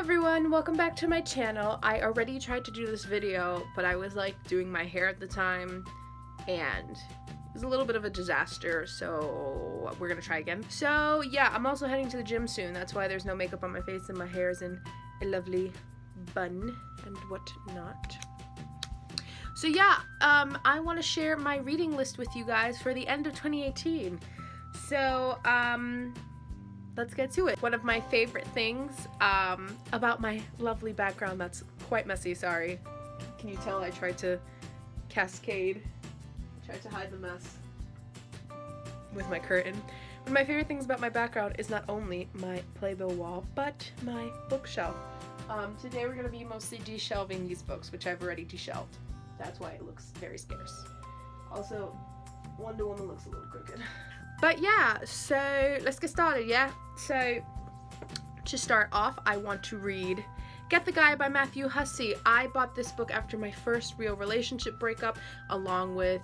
everyone, welcome back to my channel. I already tried to do this video, but I was like doing my hair at the time and it was a little bit of a disaster, so we're gonna try again. So yeah, I'm also heading to the gym soon. That's why there's no makeup on my face and my hair is in a lovely bun and whatnot. So yeah, I want to share my reading list with you guys for the end of 2018. So let's get to it. One of my favorite things about my lovely background that's quite messy, sorry. Can you tell I tried to cascade, tried to hide the mess with my curtain. One of my favorite things about my background is not only my playbill wall, but my bookshelf. Today we're going to be mostly de-shelving these books, which I've already de-shelved. That's why it looks very scarce. Also, Wonder Woman looks a little crooked. But yeah, so let's get started, yeah? So, to start off, I want to read Get the Guy by Matthew Hussey. I bought this book after my first real relationship breakup, along with,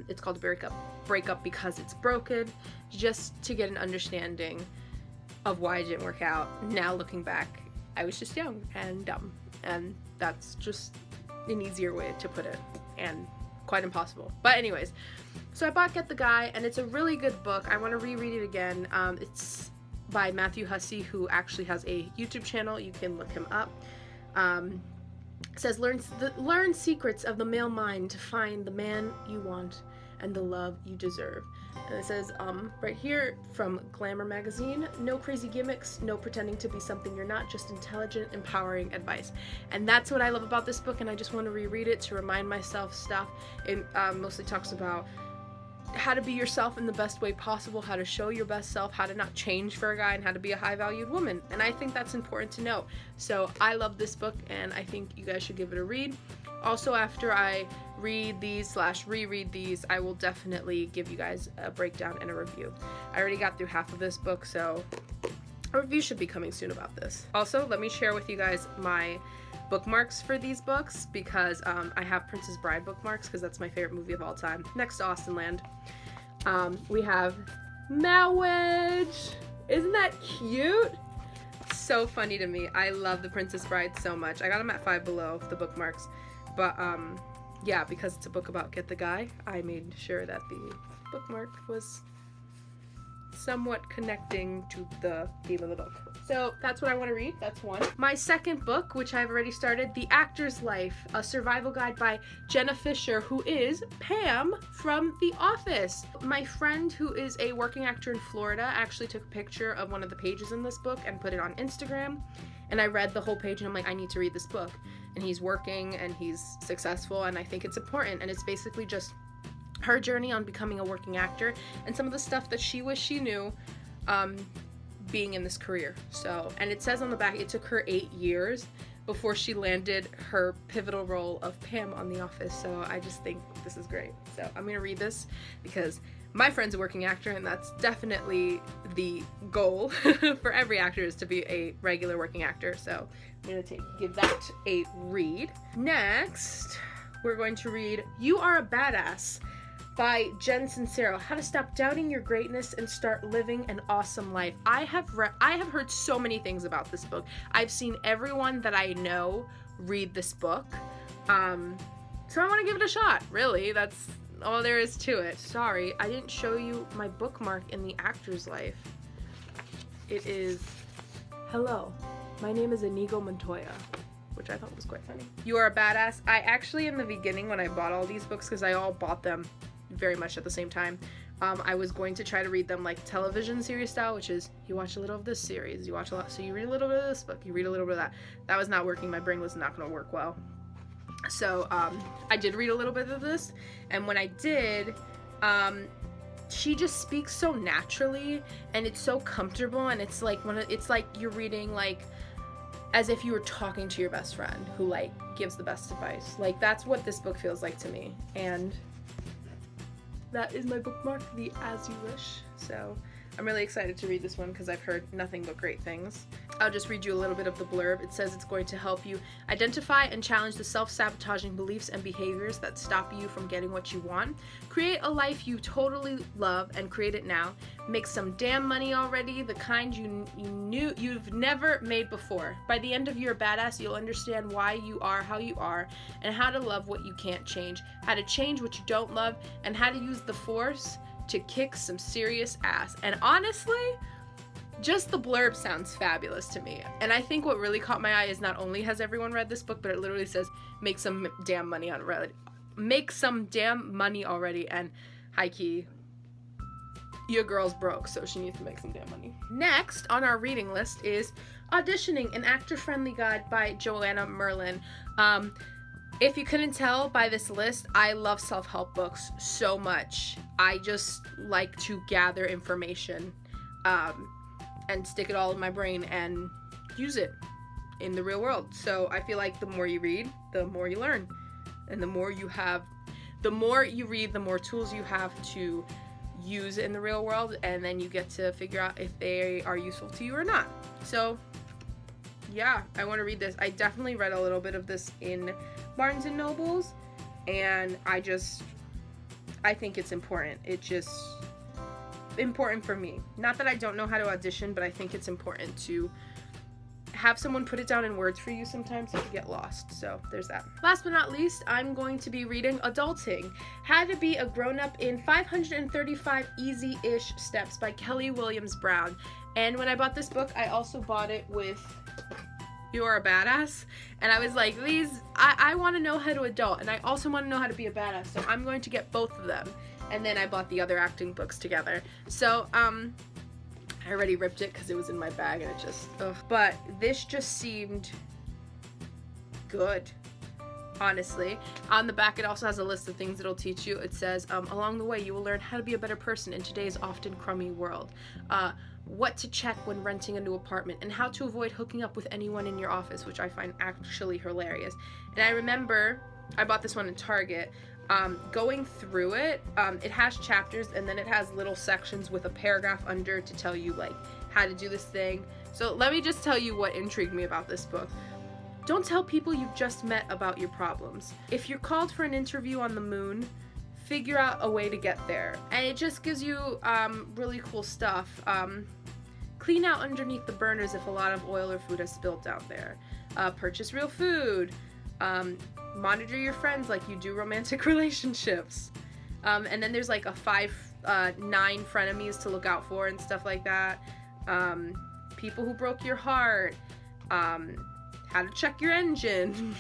it's called Breakup Because It's Broken, just to get an understanding of why it didn't work out. Now looking back, I was just young and dumb, and that's just an easier way to put it, and quite impossible. But anyways, so I bought Get the Guy, and it's a really good book. I want to reread it again. It's by Matthew Hussey, who actually has a YouTube channel. You can look him up. It says, learn secrets of the male mind to find the man you want and the love you deserve. And it says right here from Glamour magazine, no crazy gimmicks, no pretending to be something you're not, just intelligent, empowering advice. And that's what I love about this book, and I just want to reread it to remind myself stuff. It mostly talks about how to be yourself in the best way possible, how to show your best self, how to not change for a guy, and how to be a high-valued woman. And I think that's important to know. So I love this book, and I think you guys should give it a read. Also, after I read these / reread these, I will definitely give you guys a breakdown and a review. I already got through half of this book, so a review should be coming soon about this. Also, let me share with you guys my bookmarks for these books, because I have Princess Bride bookmarks because that's my favorite movie of all time, next to Austenland. We have Marriage. Isn't that cute? So funny to me. I love the Princess Bride so much. I got them at Five Below, the bookmarks. But yeah, because it's a book about Get the Guy, I made sure that the bookmark was somewhat connecting to the theme of the book. So that's what I want to read. That's one. My second book, which I've already started, The Actor's Life, a survival guide by Jenna Fischer, who is Pam from The Office. My friend, who is a working actor in Florida, actually took a picture of one of the pages in this book and put it on Instagram. And I read the whole page and I'm like, I need to read this book. And he's working and he's successful, and I think it's important. And it's basically just her journey on becoming a working actor and some of the stuff that she wished she knew being in this career. So, and it says on the back, it took her 8 years before she landed her pivotal role of Pam on The Office. So I just think this is great. So I'm gonna read this because my friend's a working actor, and that's definitely the goal for every actor, is to be a regular working actor. So I'm gonna give that a read. Next, we're going to read You Are a Badass by Jen Sincero. How to stop doubting your greatness and start living an awesome life. I have heard so many things about this book. I've seen everyone that I know read this book. So I want to give it a shot. Really, that's all there is to it. Sorry, I didn't show you my bookmark in The Actor's Life. It is, hello, my name is Inigo Montoya, which I thought was quite funny. You Are a Badass. I actually, in the beginning, when I bought all these books, because I all bought them very much at the same time, I was going to try to read them like television series style, which is you watch a little of this series, you watch a lot, so you read a little bit of this book, you read a little bit of that. That was not working. My brain was not going to work well. So I did read a little bit of this, and when I did, she just speaks so naturally, and it's so comfortable, and it's like it's like you're reading like as if you were talking to your best friend who like gives the best advice. Like that's what this book feels like to me, and that is my bookmark, the As You Wish. So I'm really excited to read this one because I've heard nothing but great things. I'll just read you a little bit of the blurb. It says it's going to help you identify and challenge the self-sabotaging beliefs and behaviors that stop you from getting what you want. Create a life you totally love and create it now. Make some damn money already, the kind you've never made before. By the end of You're a Badass, you'll understand why you are how you are and how to love what you can't change, how to change what you don't love, and how to use the force to kick some serious ass. And honestly, just the blurb sounds fabulous to me. And I think what really caught my eye is not only has everyone read this book, but it literally says make some damn money on Reddit. Make some damn money already. And high key, your girl's broke, so she needs to make some damn money. Next on our reading list is Auditioning, an actor-friendly guide by Joanna Merlin. If you couldn't tell by this list, I love self-help books so much. I just like to gather information and stick it all in my brain and use it in the real world. So I feel like the more you read, the more you learn. And the more you read, the more tools you have to use in the real world, and then you get to figure out if they are useful to you or not. So yeah, I want to read this. I definitely read a little bit of this in Barnes and Nobles, and I think it's important. It's just important for me. Not that I don't know how to audition, but I think it's important to have someone put it down in words for you sometimes if you get lost. So there's that. Last but not least, I'm going to be reading Adulting, How to Be a Grown-Up in 535 Easy-ish Steps by Kelley Williams Brown. And when I bought this book, I also bought it with You're a Badass. And I was like, I want to know how to adult, and I also want to know how to be a badass, so I'm going to get both of them. And then I bought the other acting books together. So, I already ripped it because it was in my bag and it just, ugh. But this just seemed good, honestly. On the back, it also has a list of things it'll teach you. It says, along the way, you will learn how to be a better person in today's often crummy world. What to check when renting a new apartment, and how to avoid hooking up with anyone in your office, which I find actually hilarious. And I remember, I bought this one in Target. Going through it, it has chapters, and then it has little sections with a paragraph under to tell you like how to do this thing. So let me just tell you what intrigued me about this book. Don't tell people you've just met about your problems. If you're called for an interview on the moon, figure out a way to get there. And it just gives you really cool stuff. Clean out underneath the burners if a lot of oil or food has spilled down there. Purchase real food. Monitor your friends like you do romantic relationships. And then there's like a 9 frenemies to look out for and stuff like that. People who broke your heart. How to check your engine.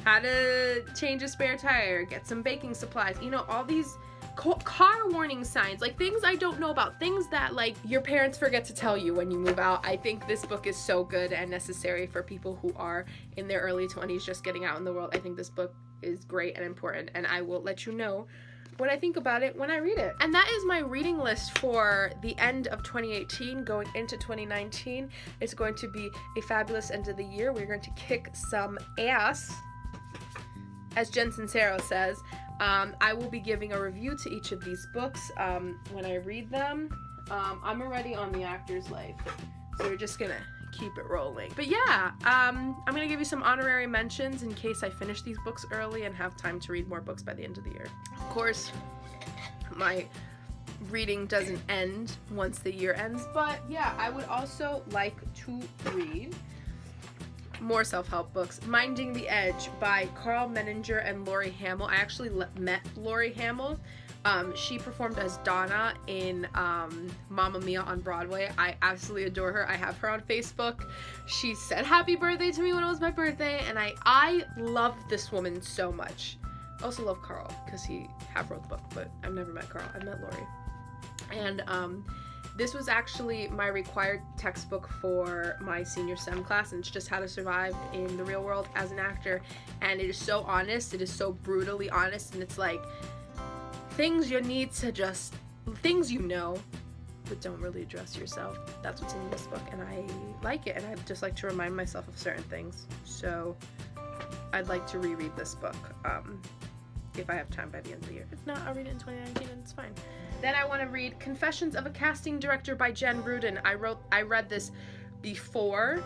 How to change a spare tire. Get some baking supplies. You know, all these car warning signs, like things I don't know about, things that like your parents forget to tell you when you move out. I think this book is so good and necessary for people who are in their early 20s just getting out in the world. I think this book is great and important, and I will let you know what I think about it when I read it. And that is my reading list for the end of 2018 going into 2019. It's going to be a fabulous end of the year. We're going to kick some ass, as Jen Sincero says. I will be giving a review to each of these books when I read them. I'm already on the actor's life, so we're just gonna keep it rolling. But yeah, I'm gonna give you some honorary mentions in case I finish these books early and have time to read more books by the end of the year. Of course, my reading doesn't end once the year ends, but yeah, I would also like to read more self-help books. Minding the Edge by Carl Menninger and Laurie Hammel. I actually met Laurie Hammel. She performed as Donna in Mamma Mia on Broadway. I absolutely adore her. I have her on Facebook. She said happy birthday to me when it was my birthday, and I love this woman so much. I also love Carl because he wrote the book, but I've never met Carl. I've met Laurie. And this was actually my required textbook for my senior STEM class, and it's just how to survive in the real world as an actor. And it is so honest, it is so brutally honest, and it's like things you need to just, things you know, but don't really address yourself. That's what's in this book, and I like it, and I just like to remind myself of certain things. So I'd like to reread this book if I have time by the end of the year. If not, I'll read it in 2019 and it's fine. Then I want to read Confessions of a Casting Director by Jen Rudin. I read this before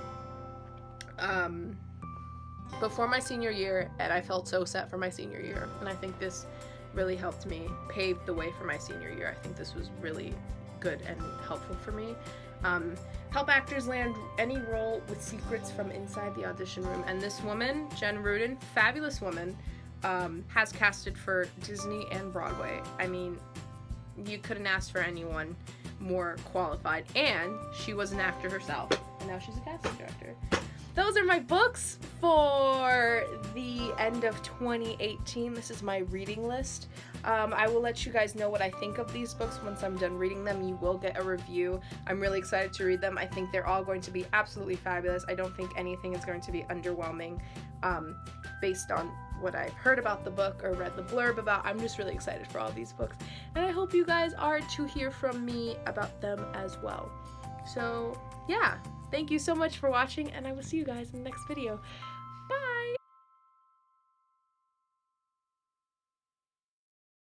my senior year, and I felt so set for my senior year, and I think this really helped me pave the way for my senior year. I think this was really good and helpful for me. Help actors land any role with secrets from inside the audition room. And this woman, Jen Rudin, fabulous woman, has casted for Disney and Broadway. I mean, you couldn't ask for anyone more qualified, and she was an actor herself, and now she's a casting director. Those are my books for the end of 2018. This is my reading list. I will let you guys know what I think of these books once I'm done reading them. You will get a review. I'm really excited to read them. I think they're all going to be absolutely fabulous. I don't think anything is going to be underwhelming based on what I've heard about the book or read the blurb about. I'm just really excited for all these books, and I hope you guys are to hear from me about them as well. So yeah, thank you so much for watching, and I will see you guys in the next video.